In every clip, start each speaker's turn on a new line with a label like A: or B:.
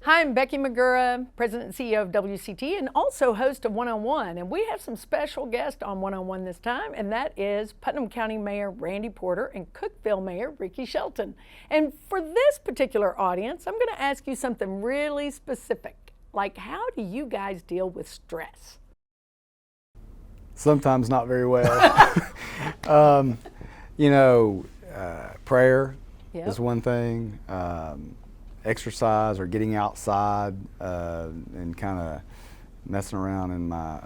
A: Hi, I'm Becky Magura, President and CEO of WCT and also host of One-on-One. And we have some special guests on One-on-One this time, and that is Putnam County Mayor Randy Porter and Cookeville Mayor Ricky Shelton. And for this particular audience, I'm going to ask you something really specific, like how do you guys deal with stress?
B: Sometimes not very well. Prayer is one thing. Exercise or getting outside and kind of messing around in my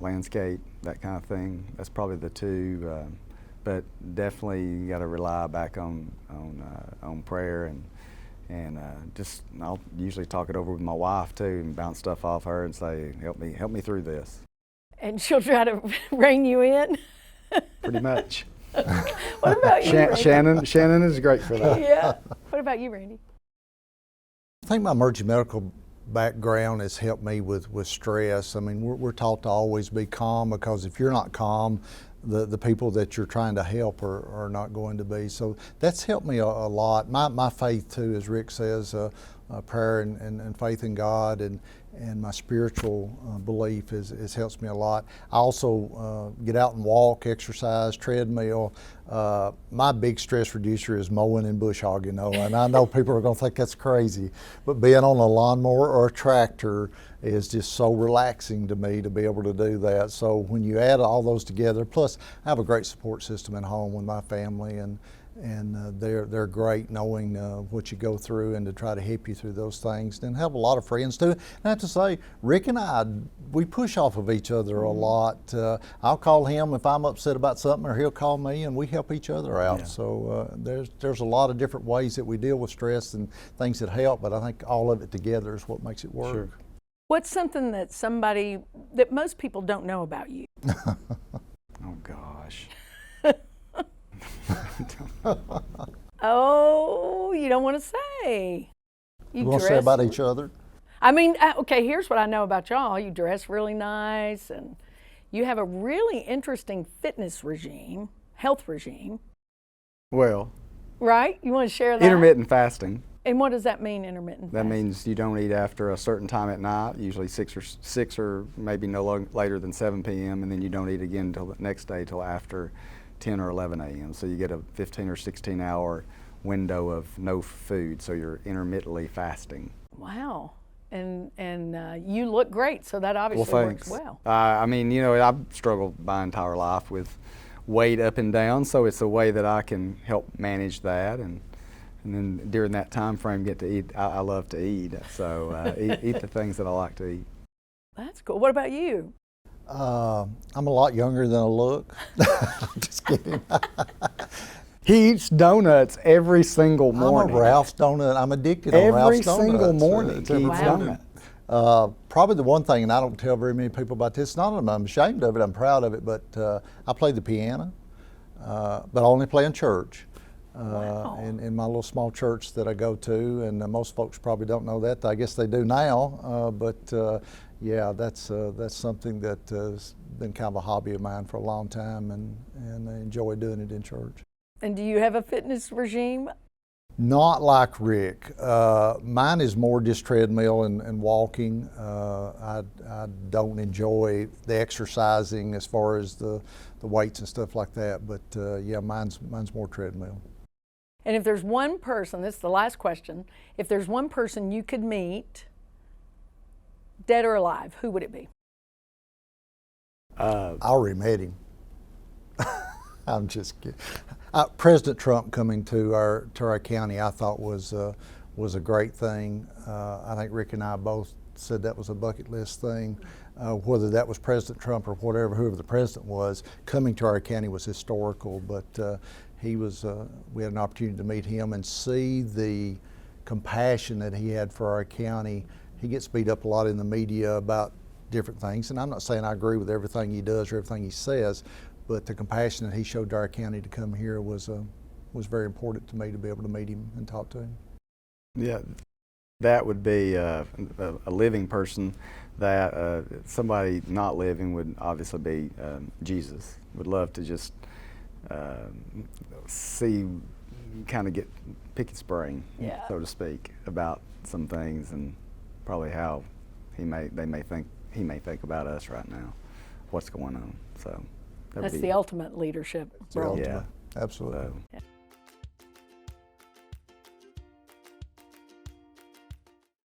B: landscape, that kind of thing. That's probably the two. But definitely you got to rely back on prayer and just I'll usually talk it over with my wife too and bounce stuff off her and say, help me through this.
A: And she'll try to rein you in?
B: Pretty much.
A: What about you, Randy?
B: Shannon is great for that.
A: Yeah. What about you, Randy?
C: I think my emergency medical background has helped me with stress. I mean, we're taught to always be calm, because if you're not calm, the people that you're trying to help are not going to be. So that's helped me a lot. My faith too, as Rick says, prayer and faith in God and my spiritual belief has helped me a lot. I also get out and walk, exercise, treadmill. My big stress reducer is mowing and bush hogging, and I know people are going to think that's crazy, but being on a lawnmower or a tractor is just so relaxing to me to be able to do that. So when you add all those together, plus I have a great support system at home with my family, and they're great, knowing what you go through and to try to help you through those things. And have a lot of friends too. And I have to say, Rick and I, we push off of each other a lot. I'll call him if I'm upset about something, or he'll call me, and we help each other out. Yeah. So there's a lot of different ways that we deal with stress and things that help, but I think all of it together is what makes it work.
B: Sure.
A: What's something that most people don't know about you?
B: Oh gosh.
A: Oh, you don't want to say.
C: You want to say about each other?
A: I mean, okay, here's what I know about y'all. You dress really nice, and you have a really interesting fitness regime, health regime.
B: Well.
A: Right? You want to share that?
B: Intermittent fasting.
A: And what does that mean, intermittent fasting?
B: That means you don't eat after a certain time at night, usually 6 or maybe no later than 7 p.m., and then you don't eat again until the next day, till after 10 or 11 a.m. So you get a 15 or 16 hour window of no food, so you're intermittently fasting.
A: Wow. And you look great, so that obviously works well.
B: I mean, I've struggled my entire life with weight up and down, so it's a way that I can help manage that, and then during that time frame get to eat. I love to eat, so eat the things that I like to eat.
A: That's cool. What about you?
C: I'm a lot younger than I look. I'm just kidding.
B: He eats donuts every single morning.
C: I'm a Ralph's donut. I'm addicted on Ralph's donuts.
B: Every single morning he eats donuts.
C: Probably the one thing, and I don't tell very many people about this, not that I'm ashamed of it, I'm proud of it, but I play the piano, but I only play in church.
A: Wow.
C: In my little small church that I go to, and most folks probably don't know that. I guess they do now, but yeah, that's something that has been kind of a hobby of mine for a long time, and I enjoy doing it in church.
A: And do you have a fitness regime?
C: Not like Rick. Mine is more just treadmill and walking. I don't enjoy the exercising as far as the weights and stuff like that, but yeah, mine's more treadmill.
A: And if there's one person, this is the last question, if there's one person you could meet, dead or alive, who would it be?
C: I already met him. I'm just kidding. President Trump coming to our county, I thought was a great thing. I think Rick and I both said that was a bucket list thing. Whether that was President Trump or whoever the president was, coming to our county was historical. But we had an opportunity to meet him and see the compassion that he had for our county. He gets beat up a lot in the media about different things, and I'm not saying I agree with everything he does or everything he says, but the compassion that he showed to our county to come here was very important to me, to be able to meet him and talk to him.
B: Yeah, that would be a living person. That somebody not living would obviously be Jesus. Would love to just see, kind of pick his brain, so to speak, about some things, and probably how he may think about us right now, what's going on. So
A: That's the ultimate leadership
C: It's the
A: role.
C: ultimate.
B: Yeah.
C: Absolutely.
B: So,